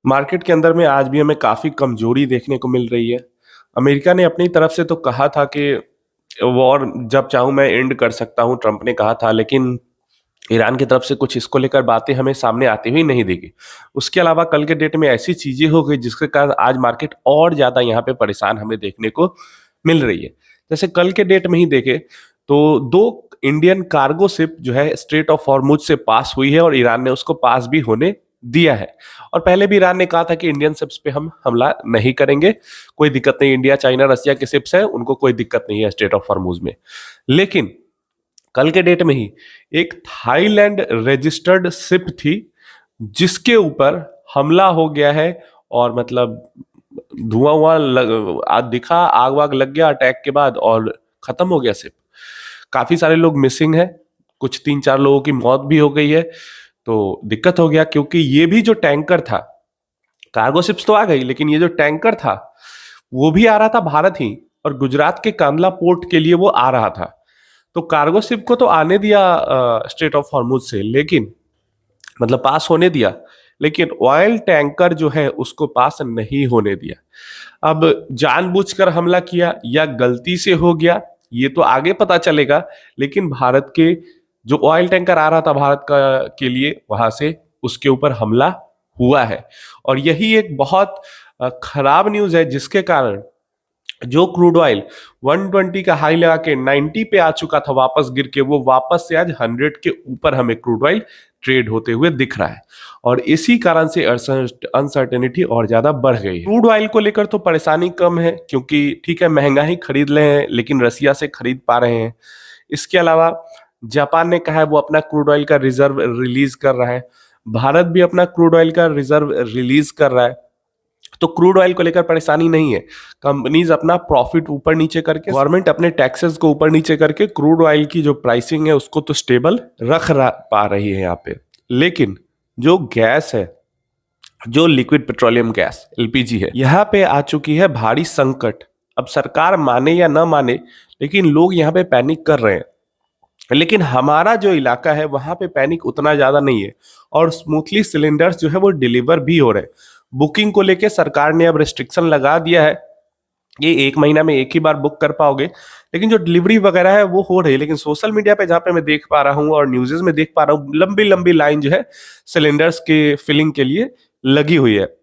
Market के अंदर में आज भी हमें काफ़ी कमज़ोरी देखने को मिल रही है। अमेरिका ने अपनी तरफ से तो कहा था कि वॉर जब चाहूँ मैं एंड कर सकता हूँ, ट्रंप ने कहा था, लेकिन ईरान की तरफ से कुछ इसको लेकर बातें हमें सामने आती हुई नहीं दिखी। उसके अलावा कल के डेट में ऐसी चीज़ें हो गई जिसके कारण आज मार्केट और ज़्यादा यहाँ पे परेशान हमें देखने को मिल रही है। जैसे कल के डेट में ही देखें तो 2 इंडियन कार्गो शिप जो है स्ट्रेट ऑफ हॉर्मुज़ से पास हुई है और ईरान ने उसको पास भी होने दिया है। और पहले भी ईरान ने कहा था कि इंडियन शिप्स पे हम हमला नहीं करेंगे, कोई दिक्कत नहीं, इंडिया, चाइना, रसिया के शिप्स हैं, उनको कोई दिक्कत नहीं है स्ट्रेट ऑफ हॉर्मुज़ में। लेकिन कल के डेट में ही एक थाईलैंड रजिस्टर्ड शिप थी जिसके ऊपर हमला हो गया है और मतलब दिखा, आग वाग लग गया अटैक के बाद और खत्म हो गया शिप। काफी सारे लोग मिसिंग हैं, कुछ 3-4 लोगों की मौत भी हो गई है। तो दिक्कत हो गया क्योंकि ये भी जो टैंकर था, कार्गो शिप्स तो आ गई लेकिन ये जो टैंकर था वो भी आ रहा था भारत ही, और गुजरात के कांदला पोर्ट के लिए वो आ रहा था। तो कार्गो शिप को तो आने दिया स्ट्रेट ऑफ हॉर्मुज से, लेकिन मतलब पास होने दिया, लेकिन ऑयल टैंकर जो है उसको पास नहीं होने दिया। अब जानबूझकर हमला किया या गलती से हो गया ये तो आगे पता चलेगा, लेकिन भारत के जो ऑयल टैंकर आ रहा था भारत का के लिए, वहां से उसके ऊपर हमला हुआ है। और यही एक बहुत खराब न्यूज है जिसके कारण जो क्रूड ऑयल 120 का हाई लगा के 90 पे आ चुका था, वापस गिर के वो वापस से आज 100 के ऊपर हमें क्रूड ऑयल ट्रेड होते हुए दिख रहा है। और इसी कारण से अनसर्टेनिटी और ज्यादा बढ़ गई है। क्रूड ऑयल को लेकर तो परेशानी कम है क्योंकि ठीक है, महंगा ही खरीद ले हैं लेकिन रसिया से खरीद पा रहे हैं। इसके अलावा जापान ने कहा है वो अपना क्रूड ऑयल का रिजर्व रिलीज कर रहा है, भारत भी अपना क्रूड ऑयल का रिजर्व रिलीज कर रहा है। तो क्रूड ऑयल को लेकर परेशानी नहीं है। कंपनीज अपना प्रॉफिट ऊपर नीचे करके, गवर्नमेंट अपने टैक्सेस को ऊपर नीचे करके क्रूड ऑयल की जो प्राइसिंग है उसको तो स्टेबल पा रही है यहाँ पे। लेकिन जो गैस है, जो लिक्विड पेट्रोलियम गैस एलपीजी है, यहाँ पे आ चुकी है भारी संकट। अब सरकार माने या ना माने लेकिन लोग यहाँ पे पैनिक कर रहे हैं। लेकिन हमारा जो इलाका है वहां पे पैनिक उतना ज्यादा नहीं है और स्मूथली सिलेंडर्स जो है वो डिलीवर भी हो रहे हैं। बुकिंग को लेके सरकार ने अब रिस्ट्रिक्शन लगा दिया है, ये 1 महीना में एक ही बार बुक कर पाओगे, लेकिन जो डिलीवरी वगैरह है वो हो रही है। लेकिन सोशल मीडिया पे जहाँ पे मैं देख पा रहा हूँ और न्यूज़ेस में देख पा रहा हूँ, लंबी लंबी लाइन जो है सिलेंडर्स के फिलिंग के लिए लगी हुई है।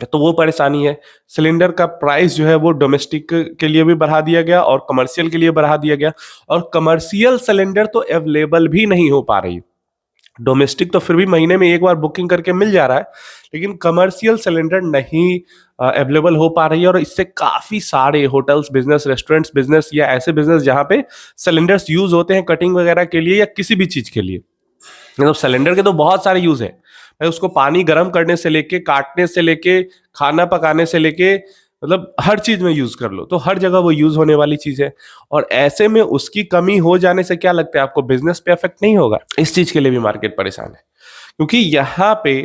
तो वो परेशानी है। सिलेंडर का प्राइस जो है वो डोमेस्टिक के लिए भी बढ़ा दिया गया और कमर्शियल के लिए बढ़ा दिया गया, और कमर्शियल सिलेंडर तो अवेलेबल भी नहीं हो पा रही। डोमेस्टिक तो फिर भी महीने में एक बार बुकिंग करके मिल जा रहा है, लेकिन कमर्शियल सिलेंडर नहीं अवेलेबल हो पा रही है। और इससे काफी सारे होटल्स बिजनेस, रेस्टोरेंट्स बिजनेस या ऐसे बिजनेस जहाँ पे सिलेंडर्स यूज होते हैं कटिंग वगैरह के लिए या किसी भी चीज के लिए, मतलब सिलेंडर के तो बहुत सारे यूज है भाई। उसको पानी गर्म करने से लेके, काटने से लेके, खाना पकाने से लेके, मतलब हर चीज में यूज कर लो, तो हर जगह वो यूज होने वाली चीज है। और ऐसे में उसकी कमी हो जाने से क्या लगता है आपको, बिजनेस पे इफेक्ट नहीं होगा? इस चीज के लिए भी मार्केट परेशान है क्योंकि यहाँ पे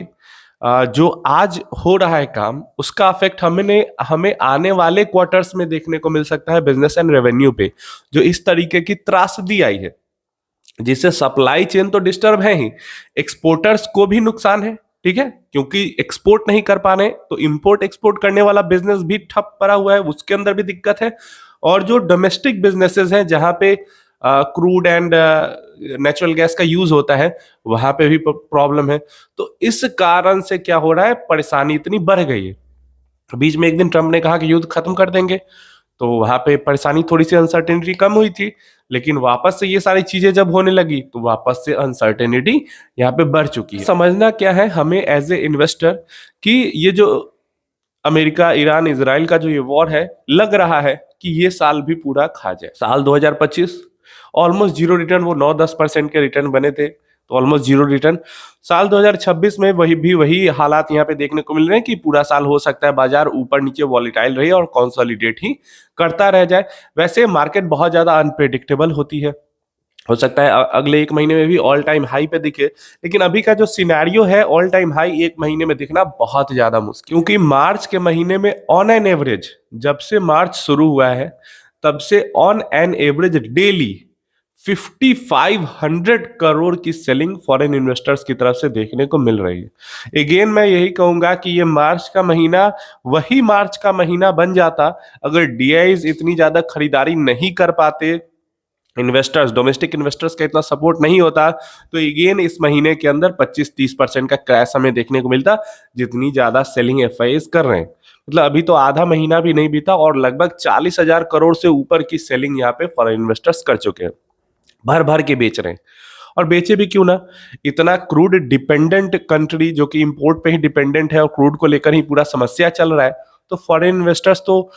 जो आज हो रहा है काम, उसका इफेक्ट हमें आने वाले क्वार्टर्स में देखने को मिल सकता है बिजनेस एंड रेवेन्यू पे। जो इस तरीके की त्रासदी आई है जिससे सप्लाई चेन तो डिस्टर्ब है ही, एक्सपोर्टर्स को भी नुकसान है, ठीक है, क्योंकि एक्सपोर्ट नहीं कर पाने तो इंपोर्ट एक्सपोर्ट करने वाला बिजनेस भी ठप पड़ा हुआ है, उसके अंदर भी दिक्कत है। और जो डोमेस्टिक बिजनेसेस हैं जहां पे क्रूड एंड नेचुरल गैस का यूज होता है, वहां पे भी प्रॉब्लम है। तो इस कारण से क्या हो रहा है, परेशानी इतनी बढ़ गई है। बीच में एक दिन ट्रम्प ने कहा कि युद्ध खत्म कर देंगे, तो वहां पे परेशानी, थोड़ी सी अनसर्टेनिटी कम हुई थी, लेकिन वापस से ये सारी चीजें जब होने लगी तो वापस से अनसर्टेनिटी यहाँ पे बढ़ चुकी है। समझना क्या है हमें एज ए इन्वेस्टर कि ये जो अमेरिका, ईरान, इजराइल का जो ये वॉर है, लग रहा है कि ये साल भी पूरा खा जाए। साल 2025 ऑलमोस्ट जीरो रिटर्न, वो 9-10% के रिटर्न बने थे, तो ऑलमोस्ट जीरो रिटर्न। साल 2026 में वही हालात यहाँ पे देखने को मिल रहे हैं कि पूरा साल हो सकता है बाजार ऊपर नीचे वॉलीटाइल रहे और कंसोलिडेट ही करता रह जाए। वैसे मार्केट बहुत ज्यादा अनप्रेडिक्टेबल होती है, हो सकता है अगले 1 महीने में भी ऑल टाइम हाई पे दिखे, लेकिन अभी का जो सिनेरियो है ऑल टाइम हाई 1 महीने में दिखना बहुत ज्यादा मुश्किल, क्योंकि मार्च के महीने में ऑन एन एवरेज, जब से मार्च शुरू हुआ है तब से on an average daily 5500 crore की सेलिंग फॉरेन इन्वेस्टर्स की तरफ से देखने को मिल रही है। अगेन मैं यही कहूंगा कि ये मार्च का महीना वही मार्च का महीना बन जाता अगर डीआईज इतनी ज्यादा खरीदारी नहीं कर पाते, इन्वेस्टर्स डोमेस्टिक इन्वेस्टर्स का इतना सपोर्ट नहीं होता, तो अगेन इस महीने के अंदर 25-30% का क्रैश हमें देखने को मिलता, जितनी ज्यादा सेलिंग एफआईएस कर रहे हैं। मतलब अभी तो आधा महीना भी नहीं बीता और लगभग 40,000 करोड़ से ऊपर की सेलिंग यहाँ पे फॉरेन इन्वेस्टर्स कर चुके हैं, भर भर के बेच रहे हैं। और बेचे भी क्यों ना, इतना क्रूड डिपेंडेंट कंट्री जो कि इंपोर्ट पे ही डिपेंडेंट है और क्रूड को लेकर ही पूरा समस्या चल रहा है, तो फॉरेन इन्वेस्टर्स तो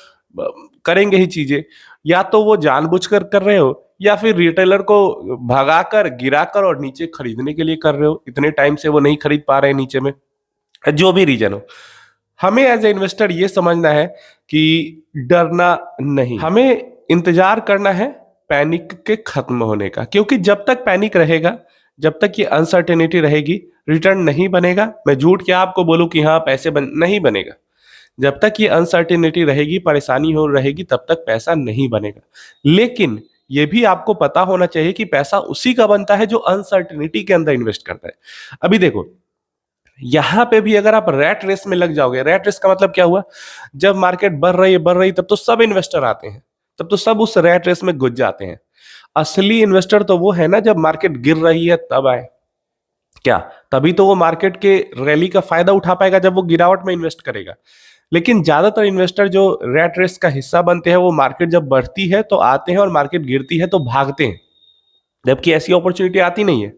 करेंगे ही चीजें, या तो वो जानबूझकर कर रहे हो या फिर रिटेलर को भगाकर गिराकर और नीचे खरीदने के लिए कर रहे हो, इतने टाइम से वो नहीं खरीद पा रहे हैं नीचे में, जो भी रीजन हो। हमें एज ए इन्वेस्टर ये समझना है कि डरना नहीं, हमें इंतजार करना है पैनिक के खत्म होने का, क्योंकि जब तक पैनिक रहेगा, जब तक ये अनसर्टेनिटी रहेगी, रिटर्न नहीं बनेगा। मैं झूठ क्या आपको बोलूं कि हाँ पैसे नहीं बनेगा, जब तक ये अनसर्टेनिटी रहेगी, परेशानी हो रहेगी, तब तक पैसा नहीं बनेगा। लेकिन ये भी आपको पता होना चाहिए कि पैसा उसी का बनता है जो अनसर्टेनिटी के अंदर इन्वेस्ट करता है। अभी देखो, यहां पे भी अगर आप रैट रेस में लग जाओगे, रैट रेस का मतलब क्या हुआ, जब मार्केट बढ़ रही तब तो सब इन्वेस्टर आते हैं, तब तो सब उस रैट रेस में घुस जाते हैं। असली इन्वेस्टर तो वो है ना जब मार्केट गिर रही है तब आए, क्या तभी तो वो मार्केट के रैली का फायदा उठा पाएगा जब वो गिरावट में इन्वेस्ट करेगा। लेकिन ज्यादातर इन्वेस्टर जो रैट रेस का हिस्सा बनते हैं वो मार्केट जब बढ़ती है तो आते हैं और मार्केट गिरती है तो भागते हैं, जबकि ऐसी अपॉर्चुनिटी आती नहीं है।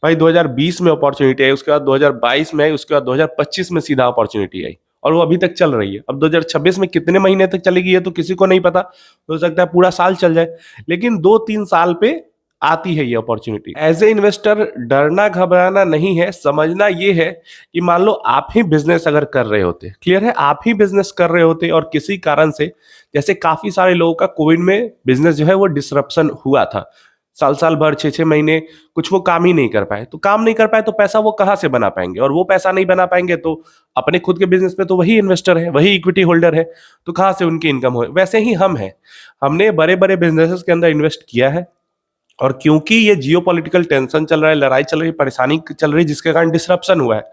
भाई 2020 में अपॉर्चुनिटी आई, उसके बाद 2022 में आई, उसके बाद 2025 में सीधा अपॉर्चुनिटी आई और वो अभी तक चल रही है। अब 2026 में कितने महीने तक चलेगी ये तो किसी को नहीं पता, हो सकता है पूरा साल चल जाए, लेकिन 2-3 साल पे आती है ये अपॉर्चुनिटी। एज ए इन्वेस्टर डरना घबराना नहीं है, समझना ये है कि मान लो आप ही बिजनेस अगर कर रहे होते, क्लियर है, आप ही बिजनेस कर रहे होते और किसी कारण से, जैसे काफी सारे लोगों का कोविड में बिजनेस जो है वो डिसरप्शन हुआ था, साल भर 6-6 महीने कुछ वो काम ही नहीं कर पाए, तो काम नहीं कर पाए तो पैसा वो कहाँ से बना पाएंगे, और वो पैसा नहीं बना पाएंगे तो अपने खुद के बिजनेस में तो वही इन्वेस्टर है, वही इक्विटी होल्डर है, तो कहाँ से उनकी इनकम हो। वैसे ही हम हैं, हमने बड़े बड़े बिजनेसेस के अंदर इन्वेस्ट किया है, और क्योंकि ये जियोपॉलिटिकल टेंशन चल रहा है, लड़ाई चल रही है, परेशानी चल रही है, जिसके कारण डिसरप्शन हुआ है,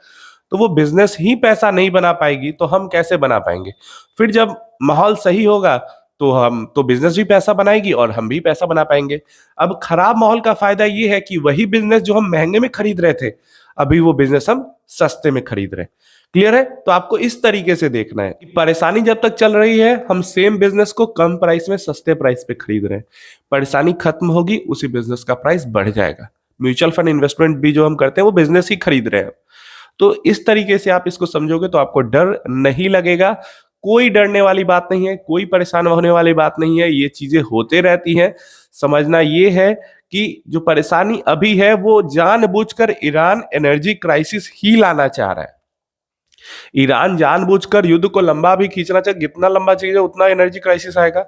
तो वो बिजनेस ही पैसा नहीं बना पाएगी तो हम कैसे बना पाएंगे। फिर जब माहौल सही होगा तो हम तो बिजनेस भी पैसा बनाएगी और हम भी पैसा बना पाएंगे। अब खराब माहौल का फायदा ये है कि वही बिजनेस जो हम महंगे में खरीद रहे थे, अभी वो बिजनेस हम सस्ते में खरीद रहे हैं। क्लियर है, तो आपको इस तरीके से देखना है कि परेशानी जब तक चल रही है हम सेम बिजनेस को कम प्राइस में सस्ते प्राइस पे खरीद रहे हैं, परेशानी खत्म होगी उसी बिजनेस का प्राइस बढ़ जाएगा। म्यूचुअल फंड इन्वेस्टमेंट भी जो हम करते हैं वो बिजनेस ही खरीद रहे हैं, तो इस तरीके से आप इसको समझोगे तो आपको डर नहीं लगेगा। कोई डरने वाली बात नहीं है, कोई परेशान होने वाली बात नहीं है, ये चीजें होते रहती हैं। समझना ये है कि जो परेशानी अभी है वो जानबूझकर ईरान एनर्जी क्राइसिस ही लाना चाह रहा है। ईरान जानबूझकर युद्ध को लंबा भी खींचना चाहिए, जितना लंबा चाहिए उतना एनर्जी क्राइसिस आएगा,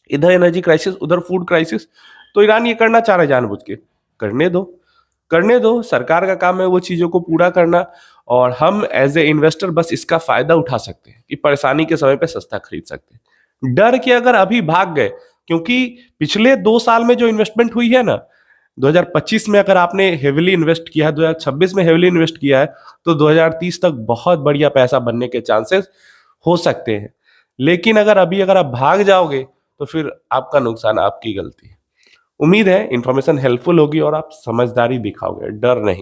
इधर एनर्जी क्राइसिस उधर फूड क्राइसिस, तो ईरान ये करना चाह रहा है जानबूझ के। करने दो, करने दो, सरकार का काम है वो चीजों को पूरा करना, और हम एज ए इन्वेस्टर बस इसका फायदा उठा सकते हैं कि परेशानी के समय पे सस्ता खरीद सकते हैं। डर के अगर अभी भाग गए, क्योंकि पिछले 2 साल में जो इन्वेस्टमेंट हुई है ना, 2025 में अगर आपने हेविली इन्वेस्ट किया है, 2026 में हेविली इन्वेस्ट किया है, तो 2030 तक बहुत बढ़िया पैसा बनने के चांसेस हो सकते हैं। लेकिन अगर आप भाग जाओगे तो फिर आपका नुकसान, आपकी गलती है। उम्मीद है इन्फॉर्मेशन हेल्पफुल होगी और आप समझदारी दिखाओगे, डर नहीं।